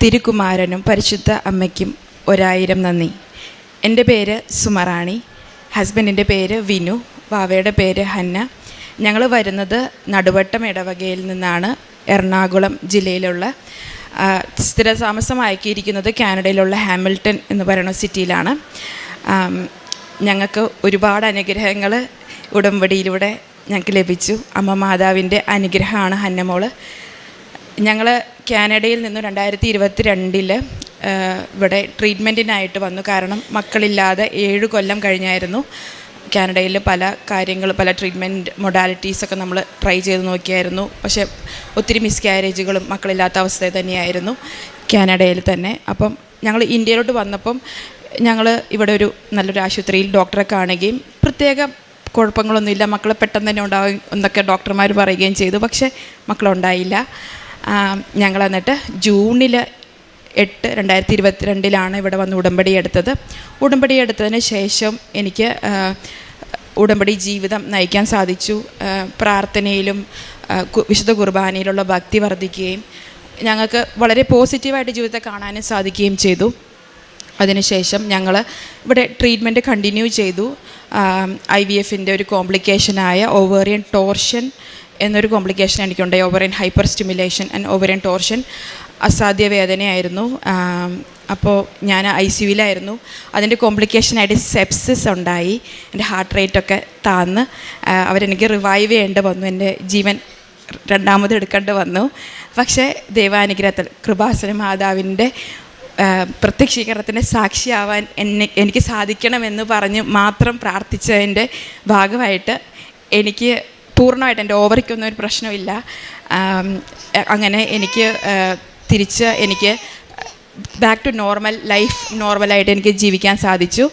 തിരുകുമാരനും പരിശുദ്ധ അമ്മയ്ക്കും 1000 നന്ദി. എൻ്റെ പേര് സുമറാണി, ഹസ്ബൻഡിൻ്റെ പേര് വിനു, വാവയുടെ പേര് ഹന്ന. ഞങ്ങൾ വരുന്നത് നടുവട്ടം ഇടവകയിൽ നിന്നാണ്. എറണാകുളം ജില്ലയിലുള്ള സ്ഥിരതാമസമാക്കിയിരിക്കുന്നത് കാനഡയിലുള്ള ഹാമിൽട്ടൺ എന്ന് പറയുന്ന സിറ്റിയിലാണ്. ഞങ്ങൾക്ക് ഒരുപാട് അനുഗ്രഹങ്ങൾ ഉടമ്പടിയിലൂടെ ഞങ്ങൾക്ക് ലഭിച്ചു. അമ്മ മാതാവിൻ്റെ അനുഗ്രഹമാണ് ഹന്നമോള്. ഞങ്ങൾ കാനഡയിൽ നിന്ന് 2022 ഇവിടെ ട്രീറ്റ്മെൻറ്റിനായിട്ട് വന്നു. കാരണം മക്കളില്ലാതെ 7 കൊല്ലം കഴിഞ്ഞായിരുന്നു. കാനഡയിൽ പല ട്രീറ്റ്മെൻറ്റ് മൊഡാലിറ്റീസൊക്കെ നമ്മൾ ട്രൈ ചെയ്ത് നോക്കിയായിരുന്നു. പക്ഷേ ഒത്തിരി മിസ്കാരേജുകളും മക്കളില്ലാത്ത അവസ്ഥ തന്നെയായിരുന്നു കാനഡയിൽ തന്നെ. അപ്പം ഞങ്ങൾ ഇന്ത്യയിലോട്ട് വന്നപ്പം ഞങ്ങൾ ഇവിടെ ഒരു നല്ലൊരു ആശുപത്രിയിൽ ഡോക്ടറെ കാണുകയും പ്രത്യേക കുഴപ്പങ്ങളൊന്നുമില്ല, മക്കൾ പെട്ടെന്ന് തന്നെ ഉണ്ടാവും എന്നൊക്കെ ഡോക്ടർമാർ പറയുകയും ചെയ്തു. പക്ഷേ മക്കളുണ്ടായില്ല. ഞങ്ങൾ എന്നിട്ട് ജൂണിൽ 8, 2022 ഇവിടെ വന്ന് ഉടമ്പടി എടുത്തത്. ഉടമ്പടി എടുത്തതിന് ശേഷം എനിക്ക് ഉടമ്പടി ജീവിതം നയിക്കാൻ സാധിച്ചു. പ്രാർത്ഥനയിലും വിശുദ്ധ കുർബാനയിലുള്ള ഭക്തി വർദ്ധിക്കുകയും ഞങ്ങൾക്ക് വളരെ പോസിറ്റീവായിട്ട് ജീവിതത്തെ കാണാനും സാധിക്കുകയും ചെയ്തു. അതിനുശേഷം ഞങ്ങൾ ഇവിടെ ട്രീറ്റ്മെൻറ്റ് കണ്ടിന്യൂ ചെയ്തു. IVFൻ്റെ ഒരു കോംപ്ലിക്കേഷനായ ഓവേറിയൻ ടോർഷൻ എന്നൊരു കോംപ്ലിക്കേഷൻ എനിക്കുണ്ടായി. Ovarian hyperstimulation and ovarian torsion. അസാധ്യ വേദനയായിരുന്നു. അപ്പോൾ ഞാൻ ICUവിലായിരുന്നു. അതിൻ്റെ കോംപ്ലിക്കേഷനായിട്ട് സെപ്സിസ് ഉണ്ടായി. എൻ്റെ ഹാർട്ട് റേറ്റൊക്കെ താന്ന് അവരെനിക്ക് റിവൈവ് ചെയ്യേണ്ടി വന്നു. എൻ്റെ ജീവൻ രണ്ടാമത് എടുക്കേണ്ടി വന്നു. പക്ഷേ ദൈവാനുഗ്രഹത്തിൽ കൃപാസന മാതാവിൻ്റെ പ്രത്യക്ഷീകരണത്തിൻ്റെ സാക്ഷിയാവാൻ എനിക്ക് സാധിക്കണമെന്ന് പറഞ്ഞ് മാത്രം പ്രാർത്ഥിച്ചതിൻ്റെ ഭാഗമായിട്ട് എനിക്ക് പൂർണ്ണമായിട്ട് എൻ്റെ ഓവറിക്കൊന്നും ഒരു പ്രശ്നമില്ല. അങ്ങനെ എനിക്ക് തിരിച്ച് എനിക്ക് ബാക്ക് ടു നോർമൽ ലൈഫ് നോർമലായിട്ട് എനിക്ക് ജീവിക്കാൻ സാധിച്ചു.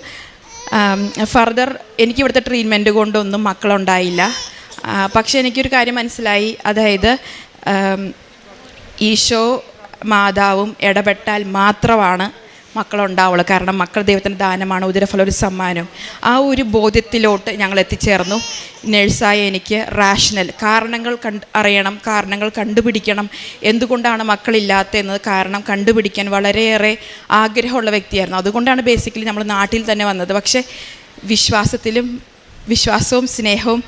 ഫർദർ എനിക്ക് ഇവിടുത്തെ ട്രീറ്റ്മെൻറ്റ് കൊണ്ടൊന്നും മക്കളുണ്ടായില്ല. പക്ഷേ എനിക്കൊരു കാര്യം മനസ്സിലായി, അതായത് ഈശോ മാതാവും ഇടപെട്ടാൽ മാത്രമാണ് മക്കളുണ്ടാവുള്ളൂ. കാരണം മക്കൾ ദൈവത്തിൻ്റെ ദാനമാണ്, ഉദരഫലം ഒരു സമ്മാനം. ആ ഒരു ബോധ്യത്തിലോട്ട് ഞങ്ങൾ എത്തിച്ചേർന്നു. നേഴ്സായ എനിക്ക് റാഷണൽ കാരണങ്ങൾ അറിയണം, കാരണങ്ങൾ കണ്ടുപിടിക്കണം. എന്തുകൊണ്ടാണ് മക്കളില്ലാത്തതെന്നത് കാരണം കണ്ടുപിടിക്കാൻ വളരെയേറെ ആഗ്രഹമുള്ള വ്യക്തിയായിരുന്നു. അതുകൊണ്ടാണ് ബേസിക്കലി നമ്മൾ നാട്ടിൽ തന്നെ വന്നത്. പക്ഷേ വിശ്വാസവും സ്നേഹവും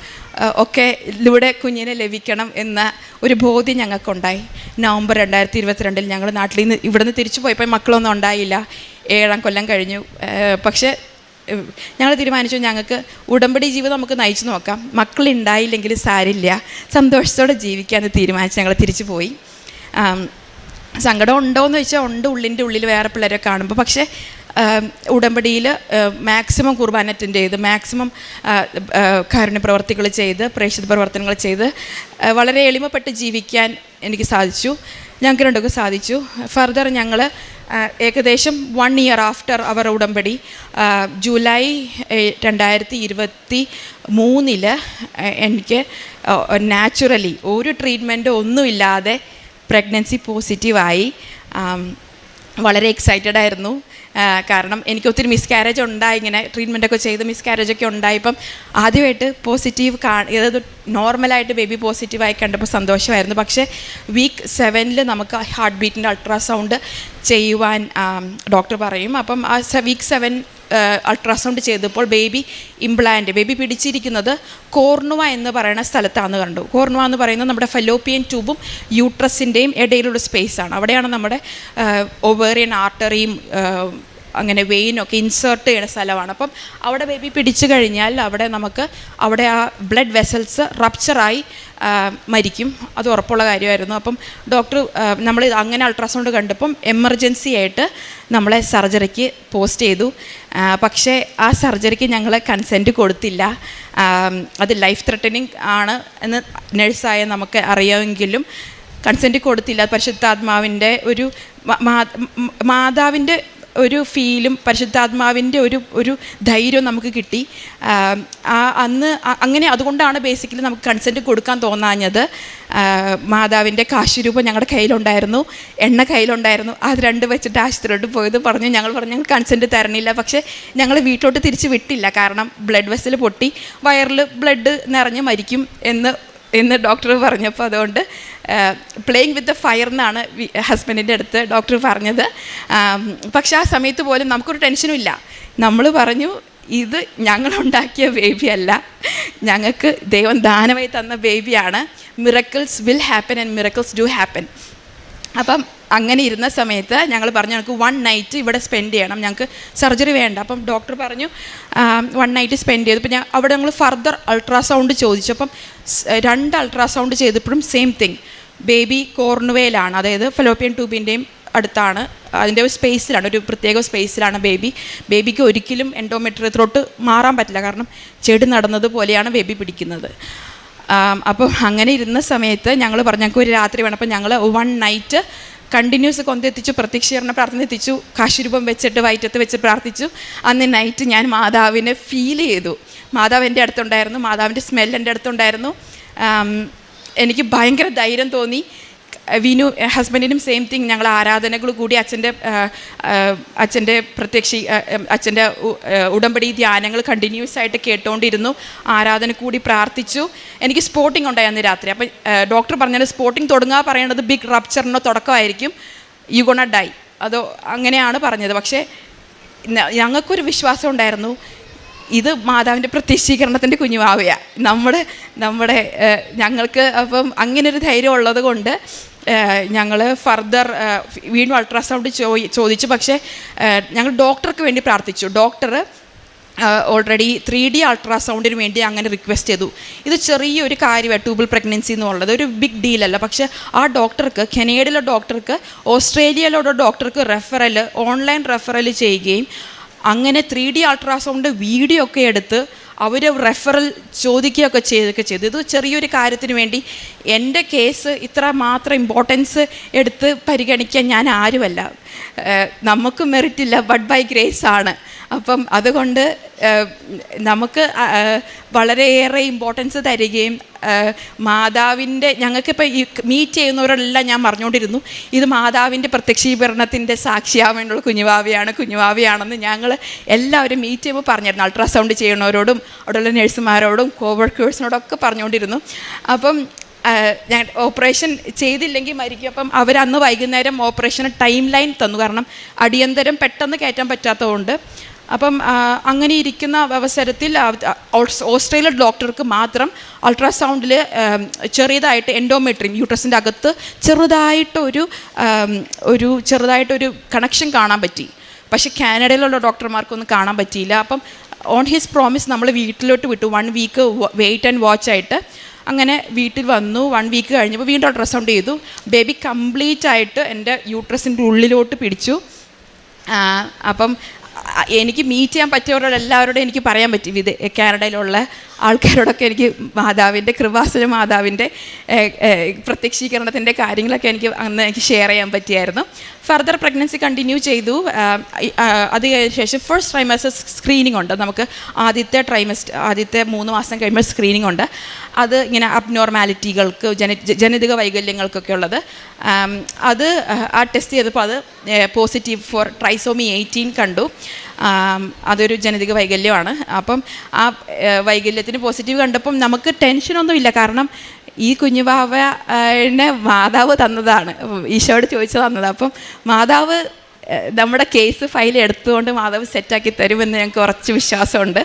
ഒക്കെ ഇതിലൂടെ കുഞ്ഞിനെ ലഭിക്കണം എന്ന ഒരു ബോധ്യം ഞങ്ങൾക്കുണ്ടായി. നവംബർ 2022 ഞങ്ങൾ നാട്ടിൽ നിന്ന് ഇവിടുന്ന് തിരിച്ചു പോയപ്പോൾ മക്കളൊന്നും ഉണ്ടായില്ല. 7 കൊല്ലം കഴിഞ്ഞു. പക്ഷേ ഞങ്ങൾ തീരുമാനിച്ചു, ഞങ്ങൾക്ക് ഉടമ്പടി ജീവിതം നമുക്ക് നയിച്ചു നോക്കാം, മക്കളുണ്ടായില്ലെങ്കിൽ സാരില്ല, സന്തോഷത്തോടെ ജീവിക്കാമെന്ന് തീരുമാനിച്ച് ഞങ്ങൾ തിരിച്ചു പോയി. സങ്കടം ഉണ്ടോയെന്ന് വെച്ചാൽ ഉണ്ട്, ഉള്ളിൻ്റെ ഉള്ളിൽ വേറെ പിള്ളേരെ കാണുമ്പോൾ. പക്ഷേ ഉടമ്പടിയിൽ മാക്സിമം കുർബാന അറ്റൻഡ് ചെയ്ത് മാക്സിമം കാരുണ്യ പ്രവർത്തികൾ ചെയ്ത് പ്രേക്ഷിത പ്രവർത്തനങ്ങൾ ചെയ്ത് വളരെ എളിമപ്പെട്ട് ജീവിക്കാൻ എനിക്ക് സാധിച്ചു. ഞങ്ങൾക്ക് രണ്ടൊക്കെ സാധിച്ചു. ഫർദർ ഞങ്ങൾ ഏകദേശം 1 ഇയർ ആഫ്റ്റർ അവർ ഉടമ്പടി ജൂലൈ 2023 എനിക്ക് നാച്ചുറലി ഒരു ട്രീറ്റ്മെൻറ്റ് ഒന്നുമില്ലാതെ പ്രഗ്നൻസി പോസിറ്റീവായി. വളരെ എക്സൈറ്റഡ് ആയിരുന്നു. കാരണം എനിക്ക് ഒത്തിരി മിസ്കാരേജ് ഉണ്ടായി. ഇങ്ങനെ ട്രീറ്റ്മെൻറ്റൊക്കെ ചെയ്ത് മിസ്കാരേജൊക്കെ ഉണ്ടായപ്പം ആദ്യമായിട്ട് പോസിറ്റീവ് അതായത് നോർമലായിട്ട് ബേബി പോസിറ്റീവായി കണ്ടപ്പോൾ സന്തോഷമായിരുന്നു. പക്ഷേ വീക്ക് 7 നമുക്ക് ഹാർട്ട് ബീറ്റിൻ്റെ അൾട്രാസൗണ്ട് ചെയ്യുവാൻ ഡോക്ടർ പറയും. അപ്പം ആ വീക്ക് 7 അൾട്രാസൗണ്ട് ചെയ്തപ്പോൾ ബേബി പിടിച്ചിരിക്കുന്നത് കോർണുവ എന്ന് പറയുന്ന സ്ഥലത്താണെന്ന് കണ്ടു. കോർണുവ എന്ന് പറയുന്നത് നമ്മുടെ ഫലോപ്പിയൻ ട്യൂബും യൂട്രസിൻ്റെയും ഇടയിലുള്ള സ്പേസാണ്. അവിടെയാണ് നമ്മുടെ ഓവേറിയൻ ആർട്ടറിയും അങ്ങനെ വെയിനൊക്കെ ഇൻസേർട്ട് ചെയ്യുന്ന സ്ഥലമാണ്. അപ്പം അവിടെ ബേബി പിടിച്ചു കഴിഞ്ഞാൽ അവിടെ ആ ബ്ലഡ് വെസൽസ് റപ്ചറായി മരിക്കും. അത് ഉറപ്പുള്ള കാര്യമായിരുന്നു. അപ്പം ഡോക്ടർ നമ്മൾ അങ്ങനെ അൾട്രാസൗണ്ട് കണ്ടപ്പം എമർജൻസി ആയിട്ട് നമ്മളെ സർജറിക്ക് പോസ്റ്റ് ചെയ്തു. പക്ഷേ ആ സർജറിക്ക് ഞങ്ങൾ കൺസെൻറ്റ് കൊടുത്തില്ല. അത് ലൈഫ് ത്രെട്ടനിങ് ആണ് എന്ന് നഴ്സായ നമുക്ക് അറിയാമെങ്കിലും കൺസെൻറ്റ് കൊടുത്തില്ല. പരിശുദ്ധാത്മാവിൻ്റെ ഒരു മാതാവിൻ്റെ ഒരു ഫീലും പരിശുദ്ധാത്മാവിൻ്റെ ഒരു ധൈര്യവും നമുക്ക് കിട്ടി. അന്ന് അങ്ങനെ അതുകൊണ്ടാണ് ബേസിക്കലി നമുക്ക് കൺസെൻറ്റ് കൊടുക്കാൻ തോന്നാഞ്ഞത്. മാതാവിൻ്റെ കാശുരൂപം ഞങ്ങളുടെ കയ്യിലുണ്ടായിരുന്നു, എണ്ണ കയ്യിലുണ്ടായിരുന്നു. അത് 2 വെച്ചിട്ട് ആശുപത്രിയിലോട്ട് പോയത് ഞങ്ങൾ പറഞ്ഞു ഞങ്ങൾ കൺസെൻറ്റ് തരണില്ല. പക്ഷേ ഞങ്ങൾ വീട്ടിലോട്ട് തിരിച്ച് വിട്ടില്ല. കാരണം ബ്ലഡ് വെസൽ പൊട്ടി വയറിൽ ബ്ലഡ് നിറഞ്ഞ് മരിക്കും എന്ന് ഡോക്ടർ പറഞ്ഞപ്പോൾ അതുകൊണ്ട് പ്ലേയിങ് വിത്ത് ദ ഫയർ എന്നാണ് ഹസ്ബൻഡിൻ്റെ അടുത്ത് ഡോക്ടർ പറഞ്ഞത്. പക്ഷെ ആ സമയത്ത് പോലും നമുക്കൊരു ടെൻഷനും ഇല്ല. നമ്മൾ പറഞ്ഞു, ഇത് ഞങ്ങളുണ്ടാക്കിയ ബേബിയല്ല, ഞങ്ങൾക്ക് ദൈവം ദാനമായി തന്ന ബേബിയാണ്. Miracles will happen and miracles do happen. അപ്പം അങ്ങനെ ഇരുന്ന സമയത്ത് ഞങ്ങൾ പറഞ്ഞു, ഞങ്ങൾക്ക് 1 നൈറ്റ് ഇവിടെ സ്പെൻഡ് ചെയ്യണം, ഞങ്ങൾക്ക് സർജറി വേണ്ട. അപ്പം ഡോക്ടർ പറഞ്ഞു 1 നൈറ്റ് സ്പെൻഡ് ചെയ്തു. അപ്പം അവിടെ ഞങ്ങൾ ഫർദർ അൾട്രാസൗണ്ട് ചോദിച്ചു. അപ്പം 2 അൾട്രാസൗണ്ട് ചെയ്തപ്പോഴും സെയിം തിങ്, ബേബി കോർണുവേലാണ്, അതായത് ഫലോപ്പിയൻ ട്യൂബിൻ്റെയും അടുത്താണ്, അതിൻ്റെ ഒരു സ്പേസിലാണ്, ഒരു പ്രത്യേക സ്പേസിലാണ് ബേബിക്ക് ഒരിക്കലും എൻഡോമെട്രിയത്തിലോട്ട് മാറാൻ പറ്റില്ല, കാരണം ചെടി നടന്നതുപോലെയാണ് ബേബി പിടിക്കുന്നത്. അപ്പം അങ്ങനെ ഇരുന്ന സമയത്ത് ഞങ്ങൾ പറഞ്ഞു ഞങ്ങൾക്ക് ഒരു രാത്രി വേണം. അപ്പം ഞങ്ങൾ 1 നൈറ്റ് കണ്ടിന്യൂസ് കൊന്തെത്തിച്ചു, പ്രത്യക്ഷീകരണ പ്രാർത്ഥന എത്തിച്ചു, കാശുരൂപം വെച്ചിട്ട് വയറ്റത്ത് വെച്ച് പ്രാർത്ഥിച്ചു. അന്ന് നൈറ്റ് ഞാൻ മാതാവിനെ ഫീൽ ചെയ്തു. മാതാവ് എൻ്റെ അടുത്തുണ്ടായിരുന്നു, മാതാവിൻ്റെ സ്മെൽ എൻ്റെ അടുത്തുണ്ടായിരുന്നു. എനിക്ക് ഭയങ്കര ധൈര്യം തോന്നി. വിനു ഹസ്ബൻഡിനും സെയിം തിങ്. ഞങ്ങൾ ആരാധനകൾ കൂടി അച്ഛൻ്റെ അച്ഛൻ്റെ ഉടമ്പടി ധ്യാനങ്ങൾ കണ്ടിന്യൂസ് ആയിട്ട് കേട്ടുകൊണ്ടിരുന്നു. ആരാധന കൂടി പ്രാർത്ഥിച്ചു. എനിക്ക് സ്പോട്ടിംഗ് ഉണ്ടായി അന്ന് രാത്രി. അപ്പം ഡോക്ടർ പറഞ്ഞാൽ സ്പോട്ടിംഗ് തുടങ്ങുക പറയേണ്ടത് ബിഗ് റപ്ചറിൻ്റെ തുടക്കമായിരിക്കും, യു ഗോണ ഡൈ, അതോ അങ്ങനെയാണ് പറഞ്ഞത്. പക്ഷേ ഞങ്ങൾക്കൊരു വിശ്വാസം ഉണ്ടായിരുന്നു, ഇത് മാതാവിൻ്റെ പ്രത്യക്ഷീകരണത്തിൻ്റെ കുഞ്ഞുവാവയാണ് ഞങ്ങൾക്ക്. അപ്പം അങ്ങനൊരു ധൈര്യം ഉള്ളത് കൊണ്ട് ഞങ്ങൾ ഫർദർ വീണ്ടും അൾട്രാസൗണ്ട് ചോദിച്ചു. പക്ഷേ ഞങ്ങൾ ഡോക്ടർക്ക് വേണ്ടി പ്രാർത്ഥിച്ചു. ഡോക്ടർ ഓൾറെഡി 3D അൾട്രാസൗണ്ടിന് വേണ്ടി അങ്ങനെ റിക്വസ്റ്റ് ചെയ്തു. ഇത് ചെറിയൊരു കാര്യമാണ്, ട്യൂബൽ പ്രഗ്നൻസി എന്നുള്ളത് ഒരു ബിഗ് ഡീലല്ല. പക്ഷേ ആ ഡോക്ടർക്ക്, കനേഡയിലെ ഡോക്ടർക്ക്, ഓസ്ട്രേലിയയിലുള്ള ഡോക്ടർക്ക് ഓൺലൈൻ റെഫറൽ ചെയ്യുകയും അങ്ങനെ 3D അൾട്രാസൗണ്ട് വീഡിയോ ഒക്കെ എടുത്ത് അവർ റെഫറൽ ചോദിക്കുകയൊക്കെ ചെയ്തു. ഇത് ചെറിയൊരു കാര്യത്തിന് വേണ്ടി എൻ്റെ കേസ് ഇത്ര മാത്രം ഇമ്പോർട്ടൻസ് എടുത്ത് പരിഗണിക്കാൻ ഞാൻ ആരുമല്ല. നമുക്ക് മെറിറ്റില്ല, ബട്ട് ബൈ ഗ്രേസ് ആണ്. അപ്പം അതുകൊണ്ട് നമുക്ക് വളരെയേറെ ഇമ്പോർട്ടൻസ് തരികയും മാതാവിൻ്റെ, ഞങ്ങൾക്കിപ്പോൾ ഈ മീറ്റ് ചെയ്യുന്നവരെല്ലാം ഞാൻ പറഞ്ഞുകൊണ്ടിരുന്നു, ഇത് മാതാവിൻ്റെ പ്രത്യക്ഷീകരണത്തിൻ്റെ സാക്ഷിയാവേണ്ടുള്ള കുഞ്ഞുവാവയാണെന്ന് ഞങ്ങൾ എല്ലാവരും മീറ്റ് ചെയ്യുമ്പോൾ പറഞ്ഞിരുന്നു. അൾട്രാസൗണ്ട് ചെയ്യണവരോടും അവിടെയുള്ള നഴ്സുമാരോടും കോവർക്കേഴ്സിനോടൊക്കെ പറഞ്ഞുകൊണ്ടിരുന്നു. അപ്പം ഞാൻ ഓപ്പറേഷൻ ചെയ്തില്ലെങ്കിൽ മരിക്കും. അപ്പം അവരന്ന് വൈകുന്നേരം ഓപ്പറേഷന് ടൈം ലൈൻ തന്നു, കാരണം അടിയന്തരം പെട്ടെന്ന് കയറ്റാൻ പറ്റാത്തതുകൊണ്ട്. അപ്പം അങ്ങനെ ഇരിക്കുന്ന അവസരത്തിൽ ഓസ്ട്രേലിയൻ ഡോക്ടർക്ക് മാത്രം അൾട്രാസൗണ്ടിൽ ചെറിയതായിട്ട് എൻഡോമെട്രിയം, യൂട്രസിൻ്റെ അകത്ത് ചെറുതായിട്ടൊരു കണക്ഷൻ കാണാൻ പറ്റി. പക്ഷേ കാനഡയിലുള്ള ഡോക്ടർമാർക്കൊന്നും കാണാൻ പറ്റിയില്ല. അപ്പം ഓൺ ഹിസ് പ്രോമിസ് നമ്മൾ വീട്ടിലോട്ട് വിട്ടു, 1 വീക്ക് വെയിറ്റ് ആൻഡ് വാച്ച് ആയിട്ട്. അങ്ങനെ വീട്ടിൽ വന്നു. 1 വീക്ക് കഴിഞ്ഞപ്പോൾ വീണ്ടും അൾട്രാസൗണ്ട് ചെയ്തു. ബേബി കംപ്ലീറ്റ് ആയിട്ട് എൻ്റെ യൂട്രസിൻ്റെ ഉള്ളിലോട്ട് പിടിച്ചു. അപ്പം എനിക്ക് മീറ്റ് ചെയ്യാൻ പറ്റിയവരോടെല്ലാവരോടും എനിക്ക് പറയാൻ പറ്റി, കാനഡയിലുള്ള ആൾക്കാരോടൊക്കെ എനിക്ക് മാതാവിൻ്റെ കൃപാസന മാതാവിൻ്റെ പ്രത്യക്ഷീകരണത്തിൻ്റെ കാര്യങ്ങളൊക്കെ എനിക്ക് ഷെയർ ചെയ്യാൻ പറ്റിയായിരുന്നു. ഫർദർ പ്രഗ്നൻസി കണ്ടിന്യൂ ചെയ്തു. അത് കഴിഞ്ഞ ശേഷം ഫസ്റ്റ് ട്രൈമസ്റ്റർ സ്ക്രീനിങ് ഉണ്ട്. നമുക്ക് ആദ്യത്തെ 3 മാസം കഴിയുമ്പോൾ സ്ക്രീനിങ് ഉണ്ട്. അത് ഇങ്ങനെ അബ്നോർമാലിറ്റികൾക്ക്, ജനിതക വൈകല്യങ്ങൾക്കൊക്കെ ഉള്ളത്. അത് ടെസ്റ്റ് ചെയ്തപ്പോൾ അത് പോസിറ്റീവ് ഫോർ ട്രൈസോമി 18 കണ്ടു. അതൊരു ജനിതക വൈകല്യമാണ്. അപ്പം ആ വൈകല്യത്തിന് പോസിറ്റീവ് കണ്ടപ്പം നമുക്ക് ടെൻഷനൊന്നുമില്ല, കാരണം ഈ കുഞ്ഞുവാവനെ മാതാവ് തന്നതാണ്, ഈശോയോട് ചോദിച്ചു തന്നതാണ്. അപ്പം മാതാവ് നമ്മുടെ കേസ് ഫയൽ എടുത്തുകൊണ്ട് മാതാവ് സെറ്റാക്കി തരുമെന്ന് ഞങ്ങൾക്ക് കുറച്ച് വിശ്വാസമുണ്ട്.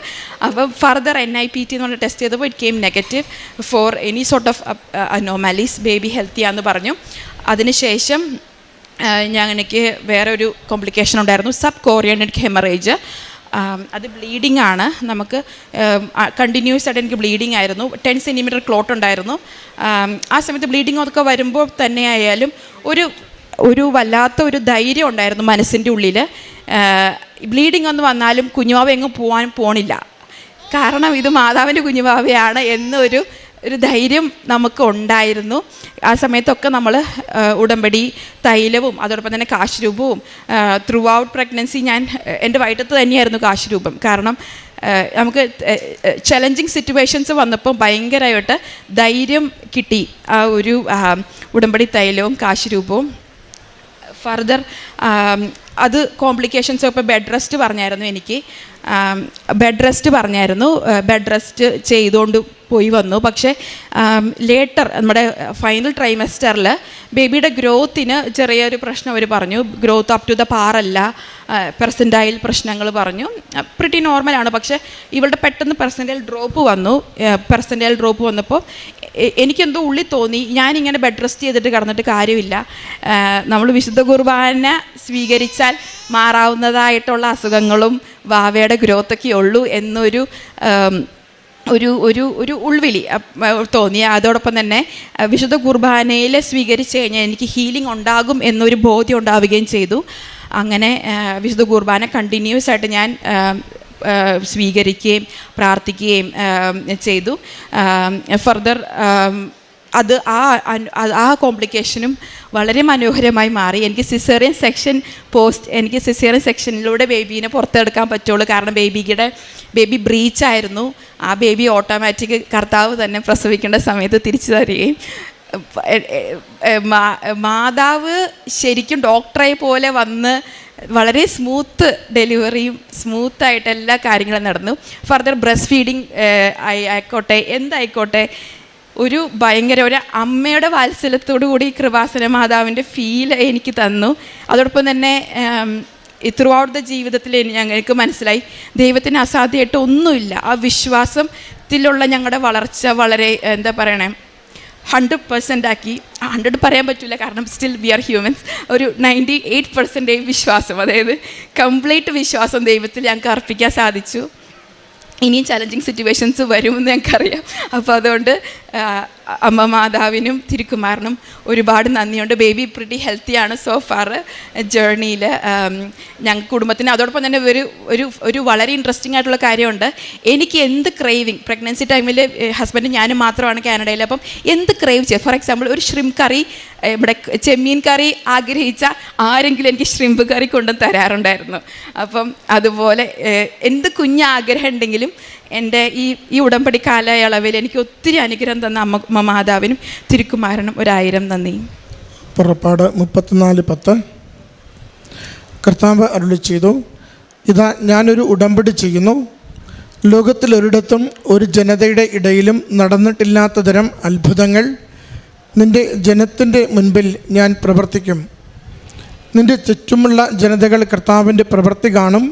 അപ്പം ഫർദർ NIPT എന്ന് പറഞ്ഞ ടെസ്റ്റ് ചെയ്തപ്പോൾ it came negative for any sort of anomalies, baby ഹെൽത്തിയാന്ന് പറഞ്ഞു. അതിനുശേഷം എനിക്ക് വേറെ ഒരു കോംപ്ലിക്കേഷൻ ഉണ്ടായിരുന്നു, സബ് കോറിയോണിക് ഹെമറേജ്. അത് ബ്ലീഡിംഗ് ആണ്. നമുക്ക് കണ്ടിന്യൂസ് ആയിട്ട് എനിക്ക് ബ്ലീഡിംഗ് ആയിരുന്നു. 10 സെൻറ്റിമീറ്റർ ക്ലോട്ട് ഉണ്ടായിരുന്നു. ആ സമയത്ത് ബ്ലീഡിംഗ് ഒക്കെ വരുമ്പോൾ തന്നെ ആയാലും ഒരു വല്ലാത്ത ഒരു ധൈര്യം ഉണ്ടായിരുന്നു മനസ്സിൻ്റെ ഉള്ളിൽ. ബ്ലീഡിംഗ് ഒന്ന് വന്നാലും കുഞ്ഞുവാവ എങ്ങും പോണില്ല, കാരണം ഇത് മാതാവിൻ്റെ കുഞ്ഞുവാവയാണ് എന്നൊരു ധൈര്യം നമുക്ക് ഉണ്ടായിരുന്നു. ആ സമയത്തൊക്കെ നമ്മൾ ഉടമ്പടി തൈലവും അതോടൊപ്പം തന്നെ കാശുരൂപവും ത്രൂ ഔട്ട് പ്രഗ്നൻസി എൻ്റെ വയറ്റത്ത് തന്നെയായിരുന്നു കാശുരൂപം. കാരണം നമുക്ക് ചലഞ്ചിങ് സിറ്റുവേഷൻസ് വന്നപ്പോൾ ഭയങ്കരമായിട്ട് ധൈര്യം കിട്ടി ആ ഒരു ഉടമ്പടി തൈലവും കാശുരൂപവും. ഫർദർ അത് കോംപ്ലിക്കേഷൻസ് ഇപ്പോൾ ബെഡ് റെസ്റ്റ് പറഞ്ഞായിരുന്നു. ബെഡ് റെസ്റ്റ് ചെയ്തുകൊണ്ട് പോയി വന്നു. പക്ഷേ ലേറ്റർ നമ്മുടെ ഫൈനൽ ട്രൈമസ്റ്ററിൽ ബേബിയുടെ ഗ്രോത്തിന് ചെറിയൊരു പ്രശ്നം അവർ പറഞ്ഞു. Growth up to the parallel, percentile പ്രശ്നങ്ങൾ പറഞ്ഞു. പ്രിറ്റി നോർമലാണ്. പക്ഷേ ഇവളുടെ പെട്ടെന്ന് പെർസെൻറ്റൈൽ ഡ്രോപ്പ് വന്നു. പെർസെൻറ്റൈൽ ഡ്രോപ്പ് വന്നപ്പോൾ എനിക്കെന്തോ ഉള്ളിൽ തോന്നി, ഞാനിങ്ങനെ ബെഡ് റെസ്റ്റ് ചെയ്തിട്ട് കിടന്നിട്ട് കാര്യമില്ല, നമ്മൾ വിശുദ്ധ കുർബാന സ്വീകരിച്ചാൽ മാറാവുന്നതായിട്ടുള്ള അസുഖങ്ങളും വാവയുടെ ഗ്രോത്തൊക്കെ ഉള്ളൂ എന്നൊരു ഒരു ഒരു ഒരു ഉൾവിളി തോന്നി. അതോടൊപ്പം തന്നെ വിശുദ്ധ കുർബാനയിൽ സ്വീകരിച്ചു കഴിഞ്ഞാൽ എനിക്ക് ഹീലിംഗ് ഉണ്ടാകും എന്നൊരു ബോധ്യം ഉണ്ടാവുകയും ചെയ്തു. അങ്ങനെ വിശുദ്ധ കുർബാന കണ്ടിന്യൂസ് ആയിട്ട് ഞാൻ സ്വീകരിക്കുകയും പ്രാർത്ഥിക്കുകയും ചെയ്തു. ഫർദർ അത് ആ കോംപ്ലിക്കേഷനും വളരെ മനോഹരമായി മാറി. എനിക്ക് സിസേറിയൻ സെക്ഷനിലൂടെ ബേബീനെ പുറത്തെടുക്കാൻ പറ്റുള്ളൂ. കാരണം ബേബി ബ്രീച്ചായിരുന്നു. ആ ബേബി ഓട്ടോമാറ്റിക് കർത്താവ് തന്നെ പ്രസവിക്കേണ്ട സമയത്ത് തിരിച്ചു തരികയും മാതാവ് ശരിക്കും ഡോക്ടറെ പോലെ വന്ന് വളരെ സ്മൂത്ത് ഡെലിവറിയും സ്മൂത്തായിട്ട് എല്ലാ കാര്യങ്ങളും നടന്നു. ഫർദർ ബ്രസ്റ്റ് ഫീഡിങ് ആയിക്കോട്ടെ എന്തായിക്കോട്ടെ ഒരു ഭയങ്കര ഒരു അമ്മയുടെ വാത്സല്യത്തോടു കൂടി കൃപാസന മാതാവിൻ്റെ ഫീൽ എനിക്ക് തന്നു. അതോടൊപ്പം തന്നെ ത്രൂ ഔട്ട് ദ ജീവിതത്തിൽ ഞങ്ങൾക്ക് മനസ്സിലായി ദൈവത്തിന് അസാധ്യമായിട്ട് ഒന്നുമില്ല. ആ വിശ്വാസത്തിലുള്ള ഞങ്ങളുടെ വളർച്ച വളരെ എന്താ പറയണേ 100% ആക്കി. 100 പറയാൻ പറ്റില്ല, കാരണം സ്റ്റിൽ വി ആർ ഹ്യൂമൻസ്. ഒരു 98% വിശ്വാസം, അതായത് കംപ്ലീറ്റ് വിശ്വാസം ദൈവത്തിൽ ഞങ്ങൾക്ക് അർപ്പിക്കാൻ സാധിച്ചു. ഇനിയും ചലഞ്ചിങ് സിറ്റുവേഷൻസ് വരുമെന്ന് ഞങ്ങൾക്കറിയാം. അപ്പോൾ അതുകൊണ്ട് അമ്മ മാതാവിനും തിരുക്കുമാരനും ഒരുപാട് നന്ദിയുണ്ട്. ബേബി പ്രിറ്റി ഹെൽത്തിയാണ് സോ ഫാർ ജേർണിയിൽ ഞങ്ങൾക്ക് കുടുംബത്തിന്. അതോടൊപ്പം തന്നെ ഒരു വളരെ ഇൻട്രസ്റ്റിംഗ് ആയിട്ടുള്ള കാര്യമുണ്ട്. എനിക്ക് എന്ത് ക്രേവിങ് പ്രഗ്നൻസി ടൈമിൽ ഹസ്ബൻഡ് ഞാനും മാത്രമാണ് കാനഡയിൽ. അപ്പം എന്ത് ക്രേവ് ചെയ്യുക, ഫോർ എക്സാമ്പിൾ ഒരു ഷ്രിംപ് കറി, ഇവിടെ ചെമ്മീൻ കറി ആഗ്രഹിച്ച ആരെങ്കിലും എനിക്ക് ഷ്രിംപ് കറി കൊണ്ടു തരാറുണ്ടായിരുന്നു. അപ്പം അതുപോലെ എന്ത് കുഞ്ഞാഗ്രഹം ഉണ്ടെങ്കിലും എൻ്റെ ഈ ഉടമ്പടി കാലയളവിൽ എനിക്ക് ഒത്തിരി അനുഗ്രഹം തന്ന അമ്മ മാതാവിനും തിരുക്കുമാരനും 1000 നന്ദി. പുറപ്പാട് 34:10 കർത്താവ് അരുളി ചെയ്തു, ഇതാ ഞാനൊരു ഉടമ്പടി ചെയ്യുന്നു, ലോകത്തിലൊരിടത്തും ഒരു ജനതയുടെ ഇടയിലും നടന്നിട്ടില്ലാത്ത തരം അത്ഭുതങ്ങൾ നിൻ്റെ ജനത്തിൻ്റെ മുൻപിൽ ഞാൻ പ്രവർത്തിക്കും. നിൻ്റെ ചുറ്റുമുള്ള ജനതകൾ കർത്താവിൻ്റെ പ്രവൃത്തി കാണും.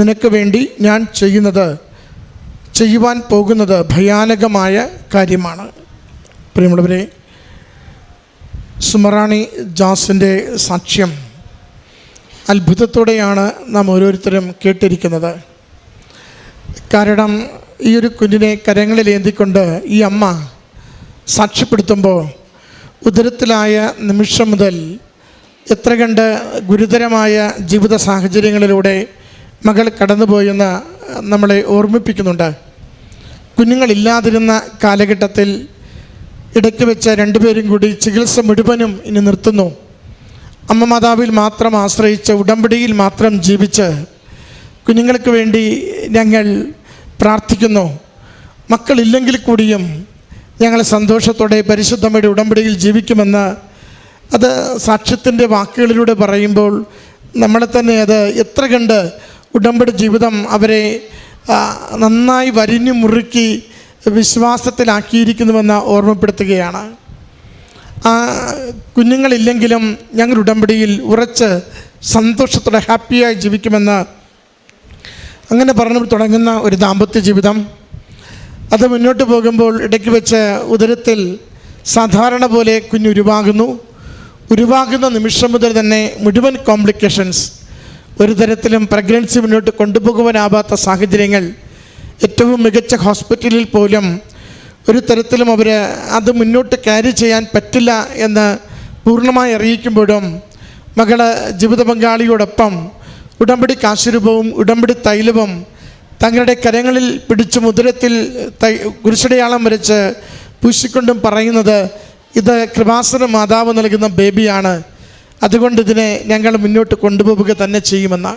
നിനക്ക് വേണ്ടി ഞാൻ ചെയ്യുവാൻ പോകുന്നത് ഭയാനകമായ കാര്യമാണ്. പ്രിയമുള്ളവരെ, സുമറാണി ജാസിൻ്റെ സാക്ഷ്യം അത്ഭുതത്തോടെയാണ് നാം ഓരോരുത്തരും കേട്ടിരിക്കുന്നത്. കാരണം ഈ ഒരു കുഞ്ഞിനെ കരങ്ങളിലേന്തിക്കൊണ്ട് ഈ അമ്മ സാക്ഷ്യപ്പെടുത്തുമ്പോൾ ഉദരത്തിലായ നിമിഷം മുതൽ എത്ര കണ്ട് ഗുരുതരമായ ജീവിത സാഹചര്യങ്ങളിലൂടെ മകൾ കടന്നുപോയെന്ന് നമ്മളെ ഓർമ്മിപ്പിക്കുന്നുണ്ട്. കുഞ്ഞുങ്ങളില്ലാതിരുന്ന കാലഘട്ടത്തിൽ ഇടയ്ക്ക് വെച്ച് രണ്ടുപേരും കൂടി ചികിത്സ മുഴുവനും ഇനി നിർത്തുന്നു. അമ്മ മാതാവിൽ മാത്രം ആശ്രയിച്ച് ഉടമ്പടിയിൽ മാത്രം ജീവിച്ച് കുഞ്ഞുങ്ങൾക്ക് വേണ്ടി ഞങ്ങൾ പ്രാർത്ഥിക്കുന്നു. മക്കളില്ലെങ്കിൽ കൂടിയും ഞങ്ങൾ സന്തോഷത്തോടെ പരിശുദ്ധമ്മയുടെ ഉടമ്പടിയിൽ ജീവിക്കുമെന്ന് അത് സാക്ഷ്യത്തിൻ്റെ വാക്കുകളിലൂടെ പറയുമ്പോൾ നമ്മളെ തന്നെ അത് എത്ര കണ്ട് ഉടമ്പടി ജീവിതം അവരെ നന്നായി വരിഞ്ഞു മുറുക്കി വിശ്വാസത്തിലാക്കിയിരിക്കുന്നുവെന്ന് ഓർമ്മപ്പെടുത്തുകയാണ്. കുഞ്ഞുങ്ങളില്ലെങ്കിലും ഞങ്ങൾ ഉടമ്പടിയിൽ ഉറച്ച് സന്തോഷത്തോടെ ഹാപ്പിയായി ജീവിക്കുമെന്ന് അങ്ങനെ പറഞ്ഞു തുടങ്ങുന്ന ഒരു ദാമ്പത്യ ജീവിതം. അത് മുന്നോട്ട് പോകുമ്പോൾ ഇടയ്ക്ക് വെച്ച് ഉദരത്തിൽ സാധാരണ പോലെ ഉരുവാകുന്ന നിമിഷം മുതൽ തന്നെ മുഴുവൻ കോംപ്ലിക്കേഷൻസ്, ഒരു തരത്തിലും പ്രഗ്നൻസി മുന്നോട്ട് കൊണ്ടുപോകുവാനാവാത്ത സാഹചര്യങ്ങൾ, ഏറ്റവും മികച്ച ഹോസ്പിറ്റലിൽ പോലും ഒരു തരത്തിലും അത് മുന്നോട്ട് ക്യാരി ചെയ്യാൻ പറ്റില്ല എന്ന് പൂർണ്ണമായി അറിയിക്കുമ്പോഴും മകള് ജീവിത പങ്കാളിയോടൊപ്പം ഉടമ്പടി കാശുരൂപവും ഉടമ്പടി തൈലവും തങ്ങളുടെ കരങ്ങളിൽ പിടിച്ച് മുദ്രത്തിൽ കുരിശടയാളം വരച്ച് പൂശിക്കൊണ്ടും പറയുന്നത്, ഇത് കൃപാസന മാതാവ് നൽകുന്ന ബേബിയാണ്, അതുകൊണ്ട് ഇതിനെ ഞങ്ങൾ മുന്നോട്ട് കൊണ്ടുപോവുക തന്നെ ചെയ്യുമെന്ന്.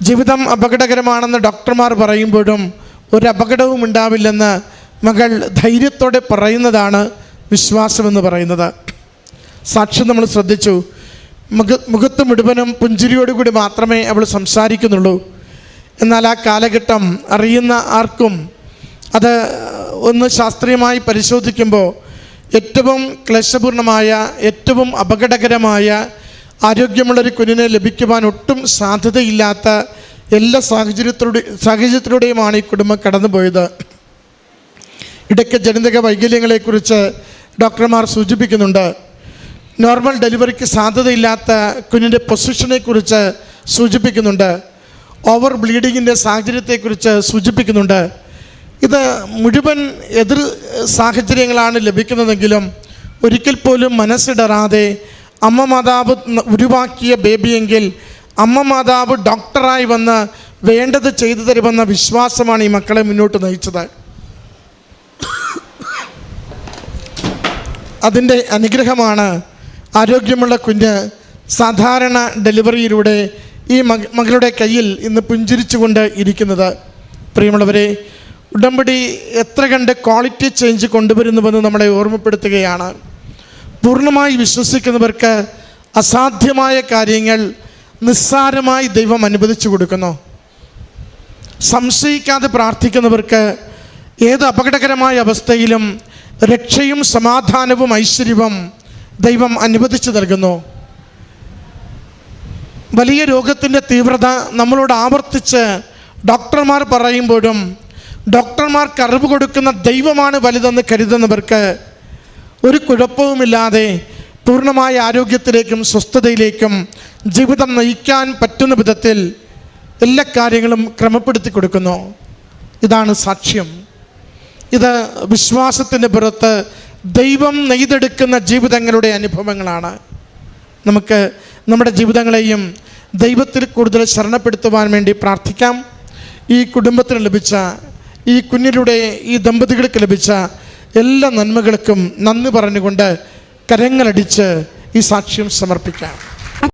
ജീവിതം അപകടകരമാണെന്ന് ഡോക്ടർമാർ പറയുമ്പോഴും ഒരു അപകടവും ഉണ്ടാവില്ലെന്ന് മകൾ ധൈര്യത്തോടെ പറയുന്നതാണ് വിശ്വാസമെന്ന് പറയുന്നത്. സാക്ഷ്യം നമ്മൾ ശ്രദ്ധിച്ചു. മുഖത്ത് മുഴുവനും പുഞ്ചിരിയോടുകൂടി മാത്രമേ അവൾ സംസാരിക്കുന്നുള്ളൂ. എന്നാൽ ആ കാലഘട്ടം അറിയുന്ന ആർക്കും അത് ഒന്ന് ശാസ്ത്രീയമായി പരിശോധിക്കുമ്പോൾ ഏറ്റവും ക്ലേശപൂർണമായ, ഏറ്റവും അപകടകരമായ ആരോഗ്യമുള്ളൊരു കുഞ്ഞിനെ ലഭിക്കുവാൻ ഒട്ടും സാധ്യതയില്ലാത്ത എല്ലാ സാഹചര്യത്തിലൂടെയുമാണ് ഈ കുടുംബം കടന്നുപോയത്. ഇടയ്ക്ക് ജനിതക വൈകല്യങ്ങളെക്കുറിച്ച് ഡോക്ടർമാർ സൂചിപ്പിക്കുന്നുണ്ട്. നോർമൽ ഡെലിവറിക്ക് സാധ്യതയില്ലാത്ത കുഞ്ഞിൻ്റെ പൊസിഷനെക്കുറിച്ച് സൂചിപ്പിക്കുന്നുണ്ട്. ഓവർ ബ്ലീഡിങ്ങിൻ്റെ സാഹചര്യത്തെക്കുറിച്ച് സൂചിപ്പിക്കുന്നുണ്ട്. ഇത് മുഴുവൻ എതിർ സാഹചര്യങ്ങളാണ് ലഭിക്കുന്നതെങ്കിലും ഒരിക്കൽ പോലും മനസ്സിടറാതെ അമ്മ മാതാവ് ഉരുവാക്കിയ ബേബിയെങ്കിൽ അമ്മ മാതാവ് ഡോക്ടറായി വന്ന് വേണ്ടത് ചെയ്തു തരുമെന്ന വിശ്വാസമാണ് ഈ മക്കളെ മുന്നോട്ട് നയിച്ചത്. അതിൻ്റെ അനുഗ്രഹമാണ് ആരോഗ്യമുള്ള കുഞ്ഞ് സാധാരണ ഡെലിവറിയിലൂടെ ഈ മകളുടെ കയ്യിൽ ഇന്ന് പുഞ്ചിരിച്ചുകൊണ്ട് ഇരിക്കുന്നത്. പ്രിയമുള്ളവരെ, ഉടമ്പടി എത്ര കണ്ട് ക്വാളിറ്റി ചേഞ്ച് കൊണ്ടുവരുന്നുവെന്ന് നമ്മളെ ഓർമ്മപ്പെടുത്തുകയാണ്. പൂർണ്ണമായി വിശ്വസിക്കുന്നവർക്ക് അസാധ്യമായ കാര്യങ്ങൾ നിസ്സാരമായി ദൈവം അനുവദിച്ചു കൊടുക്കുന്നു. സംശയിക്കാതെ പ്രാർത്ഥിക്കുന്നവർക്ക് ഏത് അപകടകരമായ അവസ്ഥയിലും രക്ഷയും സമാധാനവും ഐശ്വര്യവും ദൈവം അനുവദിച്ചു നൽകുന്നു. വലിയ രോഗത്തിൻ്റെ തീവ്രത നമ്മളോട് ആവർത്തിച്ച് ഡോക്ടർമാർ പറയുമ്പോഴും ഡോക്ടർമാർക്ക് അറിവ് കൊടുക്കുന്ന ദൈവമാണ് വലുതെന്ന് കരുതുന്നവർക്ക് ഒരു കുഴപ്പവുമില്ലാതെ പൂർണ്ണമായ ആരോഗ്യത്തിലേക്കും സ്വസ്ഥതയിലേക്കും ജീവിതം നയിക്കാൻ പറ്റുന്ന വിധത്തിൽ എല്ലാ കാര്യങ്ങളും ക്രമപ്പെടുത്തി കൊടുക്കുന്നു. ഇതാണ് സാക്ഷ്യം. ഇത് വിശ്വാസത്തിൻ്റെ പുറത്ത് ദൈവം നെയ്തെടുക്കുന്ന ജീവിതങ്ങളുടെ അനുഭവങ്ങളാണ്. നമുക്ക് നമ്മുടെ ജീവിതങ്ങളെയും ദൈവത്തിൽ കൂടുതൽ ശരണപ്പെടുത്തുവാൻ വേണ്ടി പ്രാർത്ഥിക്കാം. ഈ കുടുംബത്തിന് ലഭിച്ച, ഈ കുഞ്ഞിലൂടെ ഈ ദമ്പതികൾക്ക് ലഭിച്ച എല്ലാ നന്മകൾക്കും നന്ദി പറഞ്ഞുകൊണ്ട് കരങ്ങളടിച്ച് ഈ സാക്ഷ്യം സമർപ്പിക്കാം.